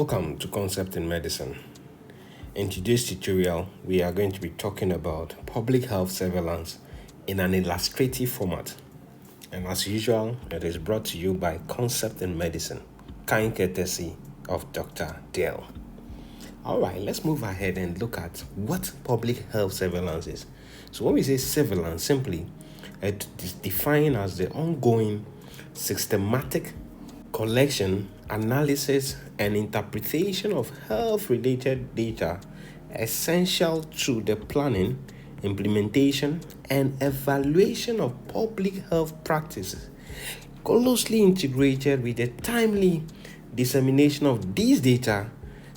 Welcome to Concept in Medicine. In today's tutorial, we are going to be talking about public health surveillance in an illustrative format. And as usual, it is brought to you by Concept in Medicine, kind courtesy of Dr. Dale. All right, let's move ahead and look at what public health surveillance is. So when we say surveillance, simply it is defined as the ongoing systematic collection, analysis, and interpretation of health-related data essential to the planning, implementation, and evaluation of public health practices, closely integrated with the timely dissemination of these data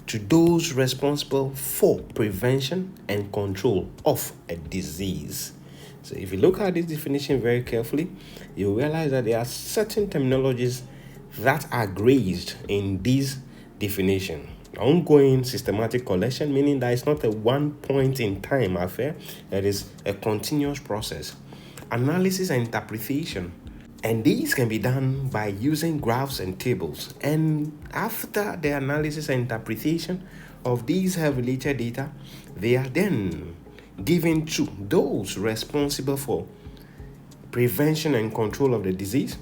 to those responsible for prevention and control of a disease. So if you look at this definition very carefully, you realize that there are certain terminologies that are grazed in this definition. Ongoing systematic collection, meaning that it's not a one point in time affair, it is a continuous process. Analysis and interpretation, and these can be done by using graphs and tables. And after the analysis and interpretation of these health-related data, they are then given to those responsible for prevention and control of the disease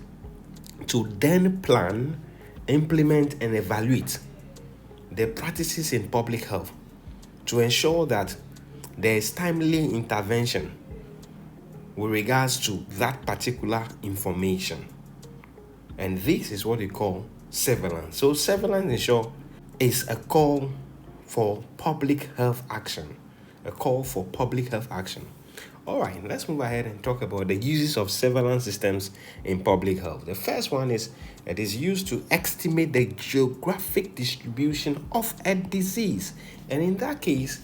to then plan, implement, and evaluate the practices in public health to ensure that there is timely intervention with regards to that particular information. And this is what we call surveillance. So surveillance, in short, is a call for public health action. A call for public health action. All right, let's move ahead and talk about the uses of surveillance systems in public health. The first one is it is used to estimate the geographic distribution of a disease. And in that case,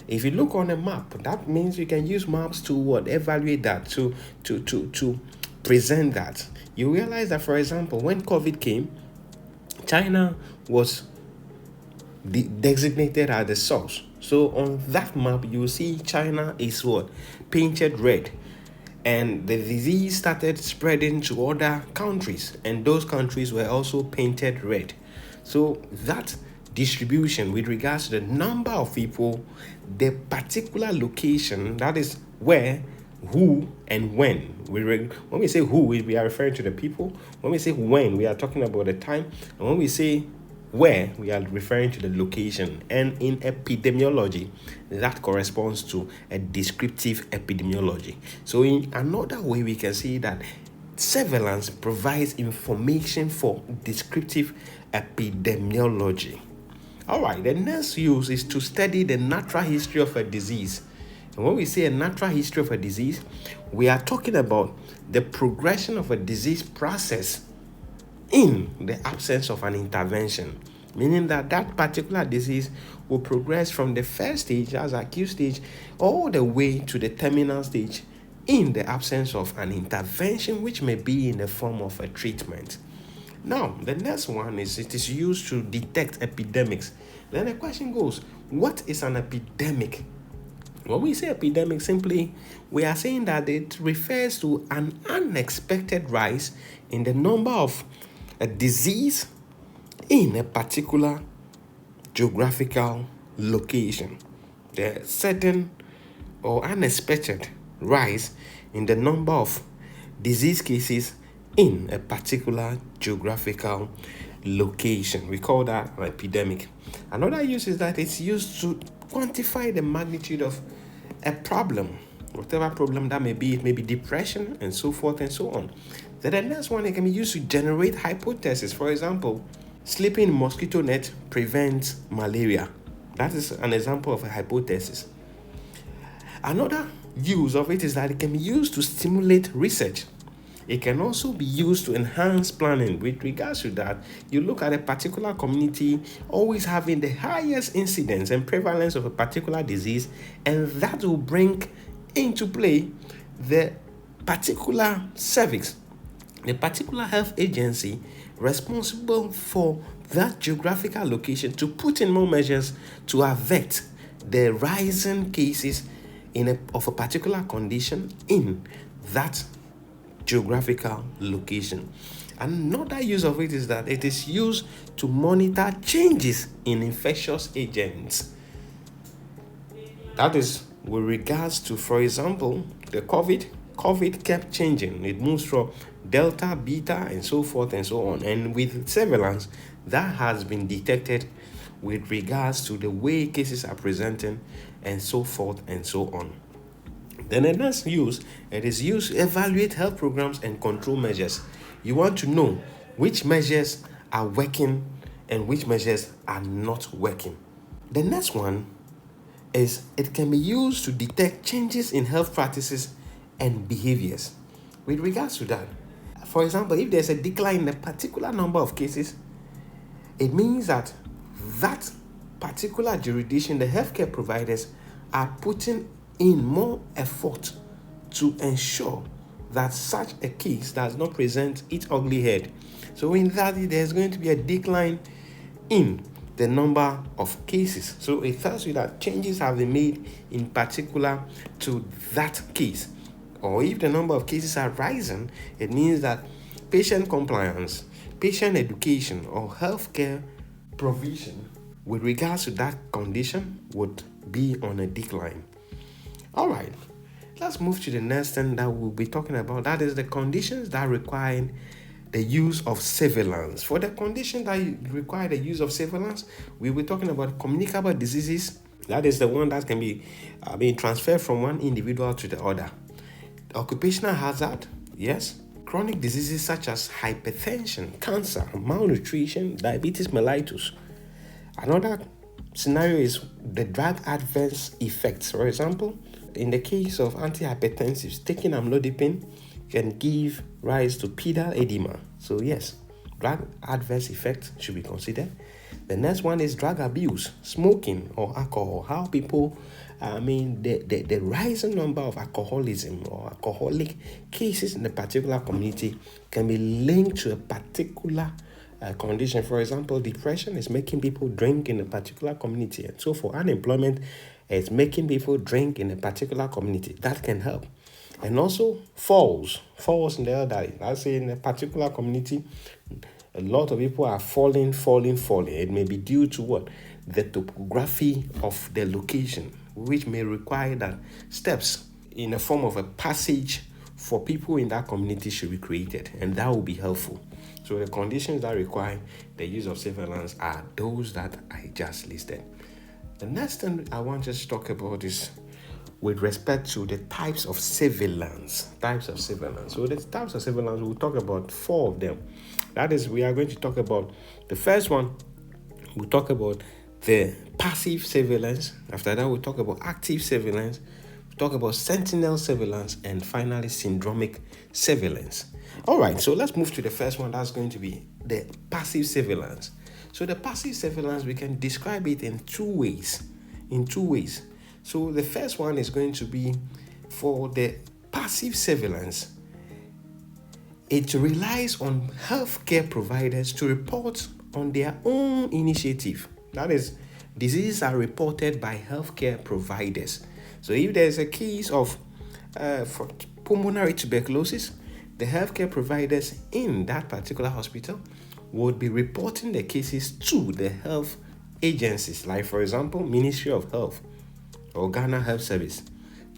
if you look on a map, that means you can use maps to evaluate that, to present that. You realize that, for example, when COVID came, China was designated as the source. So on that map, you see China is painted red. And the disease started spreading to other countries. And those countries were also painted red. So that distribution with regards to the number of people, the particular location, that is where, who, and when. When we say who, we are referring to the people. When we say when, we are talking about the time. And when we say where, we are referring to the location. And in epidemiology, that corresponds to a descriptive epidemiology. So in another way, we can see that surveillance provides information for descriptive epidemiology. All right, the next use is to study the natural history of a disease. And when we say a natural history of a disease, we are talking about the progression of a disease process in the absence of an intervention, meaning that that particular disease will progress from the first stage, as acute stage, all the way to the terminal stage in the absence of an intervention, which may be in the form of a treatment. Now, the next one is it is used to detect epidemics. Then the question goes, what is an epidemic? When we say epidemic, simply, we are saying that it refers to an unexpected rise in the number of a disease in a particular geographical location. The sudden or unexpected rise in the number of disease cases in a particular geographical location. We call that an epidemic. Another use is that it's used to quantify the magnitude of a problem, whatever problem that may be. It may be depression and so forth and so on. Then the next one, it can be used to generate hypotheses. For example, sleeping in mosquito net prevents malaria. That is an example of a hypothesis. Another use of it is that it can be used to stimulate research. It can also be used to enhance planning. With regards to that, you look at a particular community always having the highest incidence and prevalence of a particular disease, and that will bring into play the particular service, the particular health agency responsible for that geographical location to put in more measures to avert the rising cases of a particular condition in that geographical location. Another use of it is that it is used to monitor changes in infectious agents. That is with regards to, for example, the COVID kept changing. It moves from Delta, Beta, and so forth and so on. And with surveillance, that has been detected with regards to the way cases are presenting and so forth and so on. Then the next use, it is used to evaluate health programs and control measures. You want to know which measures are working and which measures are not working. The next one is it can be used to detect changes in health practices and behaviors. With regards to that, for example, if there's a decline in a particular number of cases, it means that that particular jurisdiction, the healthcare providers are putting in more effort to ensure that such a case does not present its ugly head. So in that, there's going to be a decline in the number of cases. So it tells you that changes have been made in particular to that case. Or if the number of cases are rising, it means that patient compliance, patient education, or healthcare provision with regards to that condition would be on a decline. All right, let's move to the next thing that we'll be talking about. That is the conditions that require the use of surveillance. For the condition that require the use of surveillance, we'll be talking about communicable diseases. That is the one that can be being transferred from one individual to the other. Occupational hazard, yes. Chronic diseases such as hypertension, cancer, malnutrition, diabetes mellitus. Another scenario is the drug adverse effects. For example, in the case of antihypertensives, taking amlodipine can give rise to pedal edema. So yes, drug adverse effects should be considered. The next one is drug abuse, smoking or alcohol. How people, the rising number of alcoholism or alcoholic cases in a particular community can be linked to a particular condition. For example, depression is making people drink in a particular community, and so for unemployment, it's making people drink in a particular community. That can help. And also falls in the elderly. Let's say in a particular community, a lot of people are falling. It may be due to what? The topography of the location, which may require that steps in the form of a passage for people in that community should be created, and that will be helpful. So the conditions that require the use of surveillance are those that I just listed. The next thing I want us to talk about is with respect to the types of surveillance. So the types of surveillance, we'll talk about 4 of them. That is, we are going to talk about the first one. We'll talk about the passive surveillance. After that, we'll talk about active surveillance. We'll talk about Sentinel surveillance, and finally, Syndromic surveillance. All right, so let's move to the first one. That's going to be the passive surveillance. So the passive surveillance, we can describe it in two ways. So the first one is going to be for the passive surveillance. It relies on healthcare providers to report on their own initiative. That is, diseases are reported by healthcare providers. So if there's a case of for pulmonary tuberculosis, the healthcare providers in that particular hospital would be reporting the cases to the health agencies, like for example, Ministry of Health or Ghana Health Service.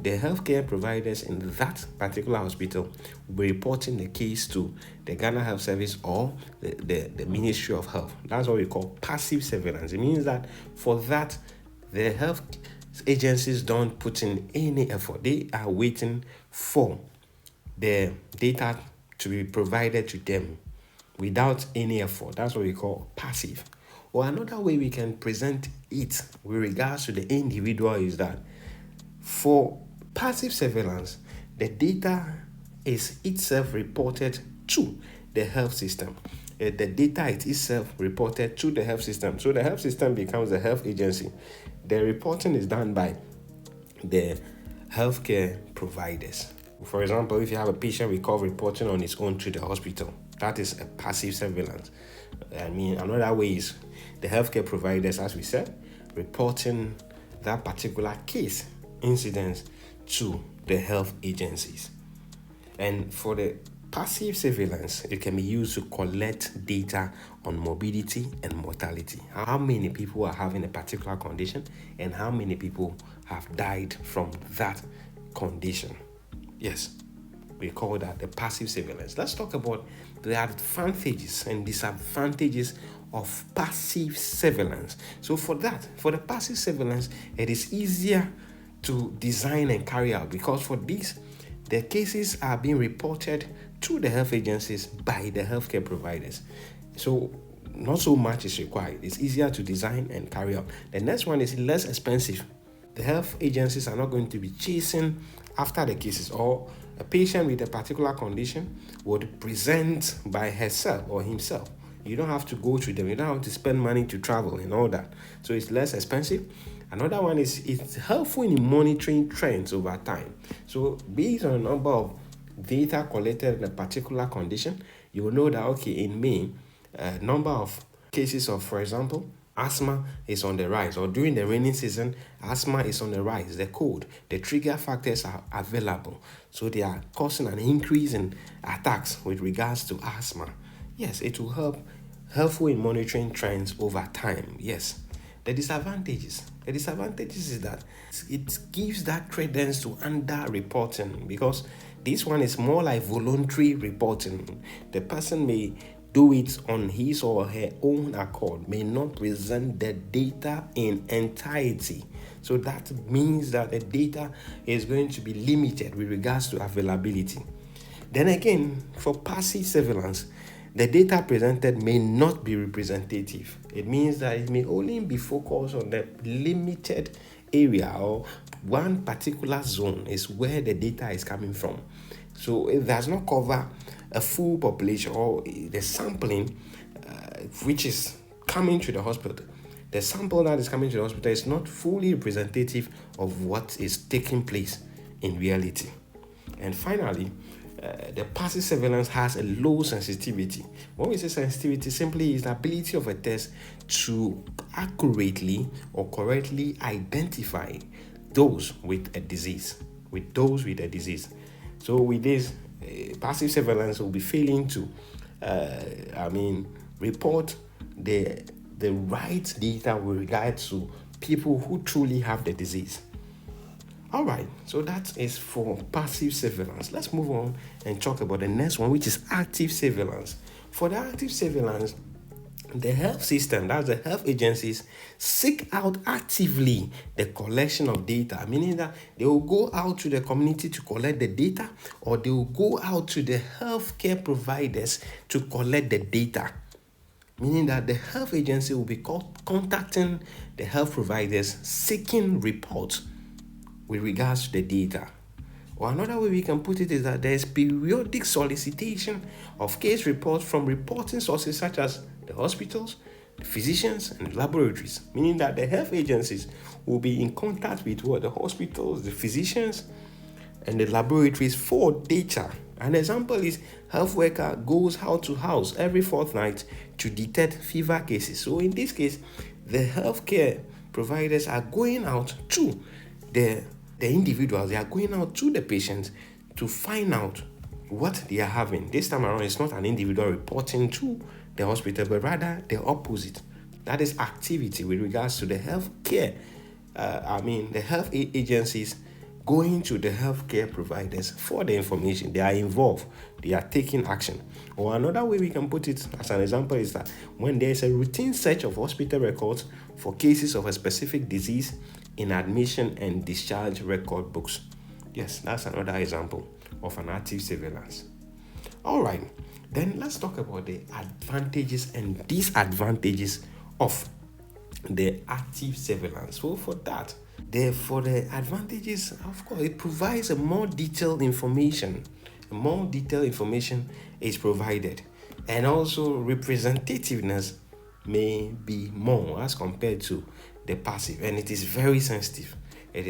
The healthcare providers in that particular hospital will be reporting the case to the Ghana Health Service or the Ministry of Health. That's what we call passive surveillance. It means that for that, the health agencies don't put in any effort. They are waiting for the data to be provided to them without any effort. That's what we call passive. Or another way we can present it with regards to the individual is that for passive surveillance, the data is itself reported to the health system. The data is itself reported to the health system. So the health system becomes the health agency. The reporting is done by the healthcare providers. For example, if you have a patient we call reporting on its own to the hospital, that is a passive surveillance. Another way is the healthcare providers, as we said, reporting that particular case, incidents, to the health agencies. And for the Passive surveillance, it can be used to collect data on morbidity and mortality. How many people are having a particular condition and how many people have died from that condition. Yes, we call that the passive surveillance. Let's talk about the advantages and disadvantages of passive surveillance. So for the passive surveillance, it is easier to design and carry out because for this, the cases are being reported to the health agencies by the healthcare providers. So not so much is required. It's easier to design and carry out. The next one is less expensive. The health agencies are not going to be chasing after the cases, or a patient with a particular condition would present by herself or himself. You don't have to go to them. You don't have to spend money to travel and all that. So it's less expensive. Another one is it's helpful in monitoring trends over time. So based on a number of data collected in a particular condition, you will know that, okay, in May, number of cases of, for example, asthma is on the rise, or during the rainy season, asthma is on the rise. The code, the trigger factors are available. So they are causing an increase in attacks with regards to asthma. Yes, it will helpful in monitoring trends over time. Yes. The disadvantages is that it gives that credence to under-reporting, because this one is more like voluntary reporting. The person may do it on his or her own accord, may not present the data in entirety. So that means that the data is going to be limited with regards to availability. Then again, for passive surveillance, the data presented may not be representative. It means that it may only be focused on the limited area, or one particular zone is where the data is coming from. So it does not cover a full population, or the sampling which is coming to the hospital. The sample that is coming to the hospital is not fully representative of what is taking place in reality. And finally, the passive surveillance has a low sensitivity. When we say sensitivity, simply is the ability of a test to accurately or correctly identify those with a disease. So with this, passive surveillance will be failing to, report the right data with regard to people who truly have the disease. All right, so that is for passive surveillance. Let's move on and talk about the next one, which is active surveillance. For the active surveillance, the health system, that's the health agencies, seek out actively the collection of data, meaning that they will go out to the community to collect the data, or they will go out to the healthcare providers to collect the data. Meaning that the health agency will be contacting the health providers, seeking reports with regards to the data. Or another way we can put it is that there is periodic solicitation of case reports from reporting sources such as the hospitals, the physicians, and the laboratories. Meaning that the health agencies will be in contact with the hospitals, the physicians, and the laboratories for data. An example is health worker goes house to house every fortnight to detect fever cases. So in this case, the healthcare providers are going out to the individuals, they are going out to the patients to find out what they are having. This time around, it's not an individual reporting to the hospital, but rather the opposite. That is activity with regards to the healthcare. The health agencies going to the healthcare providers for the information. They are involved. They are taking action. Or another way we can put it as an example is that when there is a routine search of hospital records for cases of a specific disease in admission and discharge record books. Yes, that's another example of an active surveillance. All right, then let's talk about the advantages and disadvantages of the active surveillance. So for the advantages, of course, it provides a more detailed information. More detailed information is provided, and also representativeness may be more as compared to the passive, and it is very sensitive. It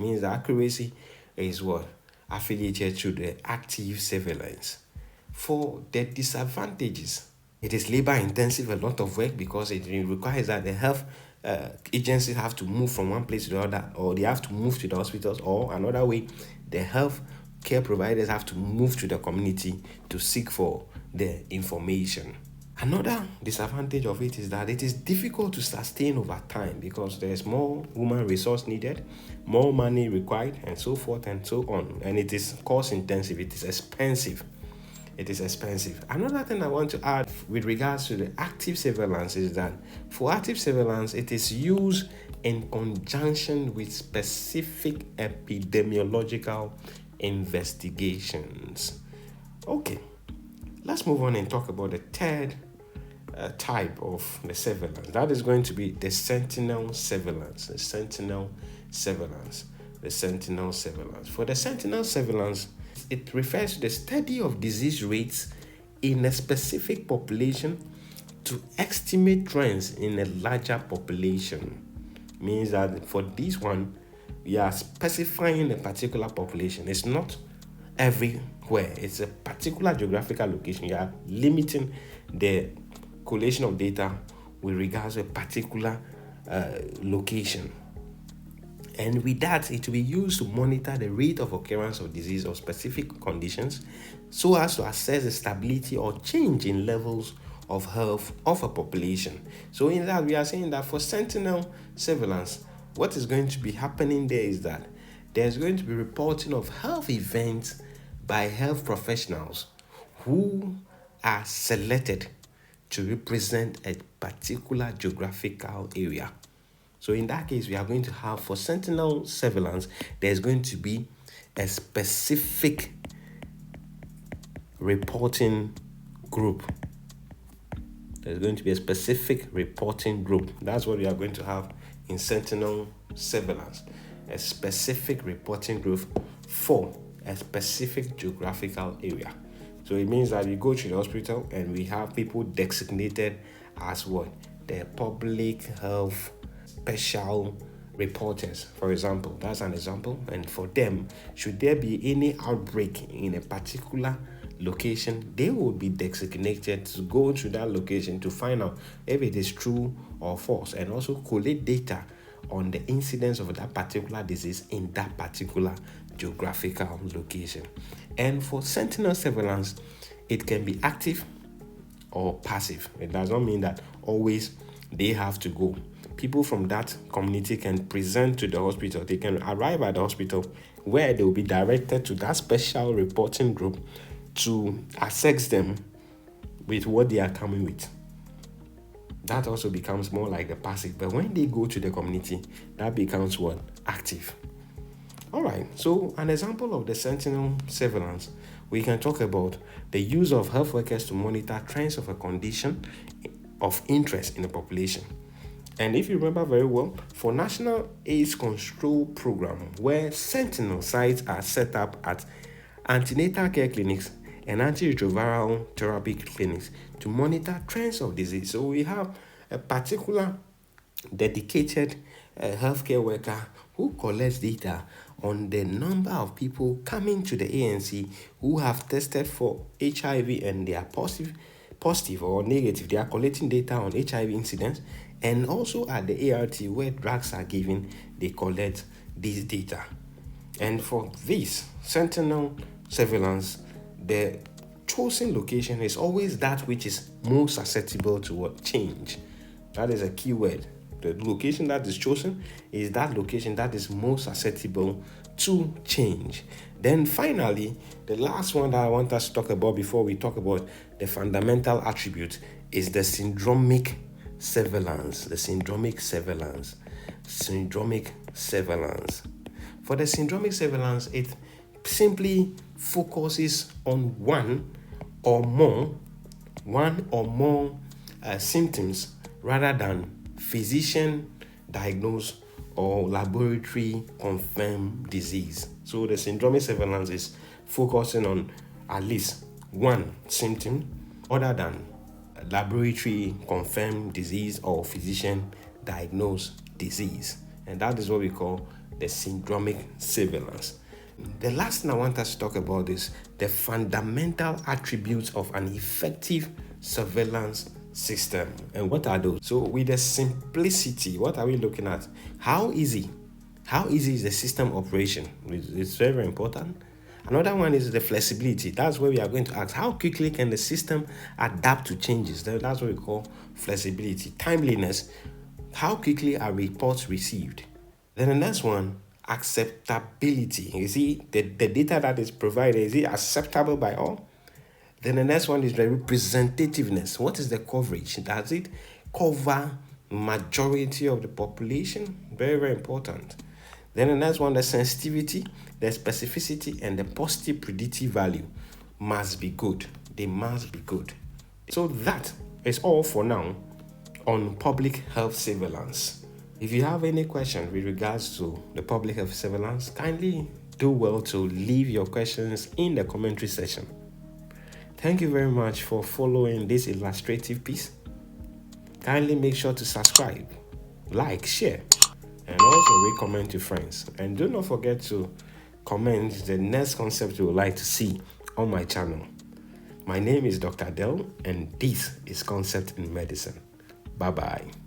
means the accuracy is affiliated to the active surveillance. For the disadvantages, it is labor intensive, a lot of work, because it requires that the health agencies have to move from one place to the other, or they have to move to the hospitals, or another way, the health care providers have to move to the community to seek for the information. Another disadvantage of it is that it is difficult to sustain over time because there's more human resource needed, more money required, and so forth and so on. And it is cost intensive, it is expensive. It is expensive. Another thing I want to add with regards to the active surveillance is that for active surveillance, it is used in conjunction with specific epidemiological investigations. Okay, let's move on and talk about the third type of the surveillance. That is going to be the Sentinel surveillance. The Sentinel surveillance. The Sentinel surveillance. For the Sentinel surveillance, it refers to the study of disease rates in a specific population to estimate trends in a larger population. Means that for this one, we are specifying a particular population. It's not everywhere. It's a particular geographical location. You are limiting the collation of data with regards to a particular location. And with that, it will be used to monitor the rate of occurrence of disease or specific conditions so as to assess the stability or change in levels of health of a population. So in that, we are saying that for Sentinel surveillance, what is going to be happening there is that there's going to be reporting of health events by health professionals who are selected to represent a particular geographical area. So in that case, we are going to have, for Sentinel surveillance, there's going to be a specific reporting group. There's going to be a specific reporting group. That's what we are going to have in Sentinel surveillance. A specific reporting group for a specific geographical area. So it means that we go to the hospital and we have people designated as what? The public health special reporters, for example. That's an example. And for them, should there be any outbreak in a particular location, they will be designated to go to that location to find out if it is true or false, and also collect data on the incidence of that particular disease in that particular geographical location. And for Sentinel surveillance, it can be active or passive. It does not mean that always they have to go. People from that community can present to the hospital. They can arrive at the hospital where they will be directed to that special reporting group to assess them with what they are coming with. That also becomes more like the passive. But when they go to the community, that becomes what? Active. All right, so an example of the Sentinel surveillance, we can talk about the use of health workers to monitor trends of a condition of interest in the population. And if you remember very well, for National AIDS Control Program, where Sentinel sites are set up at antenatal care clinics and antiretroviral therapy clinics to monitor trends of disease. So we have a particular dedicated healthcare worker who collects data on the number of people coming to the ANC who have tested for HIV and they are positive or negative. They are collecting data on HIV incidents, and also at the ART where drugs are given, they collect this data. And for this Sentinel surveillance, the chosen location is always that which is most susceptible to what? Change. That is a key word. The location that is chosen is that location that is most susceptible to change. Then finally, the last one that I want us to talk about before we talk about the fundamental attribute is the syndromic surveillance. The syndromic surveillance. Syndromic surveillance. For the syndromic surveillance, it simply focuses on one or more symptoms rather than physician diagnosed or laboratory confirmed disease. So the syndromic surveillance is focusing on at least one symptom other than laboratory confirmed disease or physician diagnosed disease. And that is what we call the syndromic surveillance. The last thing I want us to talk about is the fundamental attributes of an effective surveillance system. And what are those? So with the simplicity, what are we looking at? How easy is the system operation? It's very, very important. Another one is the flexibility. That's where we are going to ask, how quickly can the system adapt to changes? That's what we call flexibility. Timeliness, how quickly are reports received? Then the next one, acceptability. You see, the data that is provided, is it acceptable by all? Then the next one is the representativeness. What is the coverage? Does it cover majority of the population? Very, very important. Then the next one, the sensitivity, the specificity, and the positive predictive value must be good. They must be good. So that is all for now on public health surveillance. If you have any questions with regards to the public health surveillance, kindly do well to leave your questions in the commentary section. Thank you very much for following this illustrative piece. Kindly make sure to subscribe, like, share, and also recommend to friends. And do not forget to comment the next concept you would like to see on my channel. My name is Dr. Del, and this is Concept in Medicine. Bye-bye.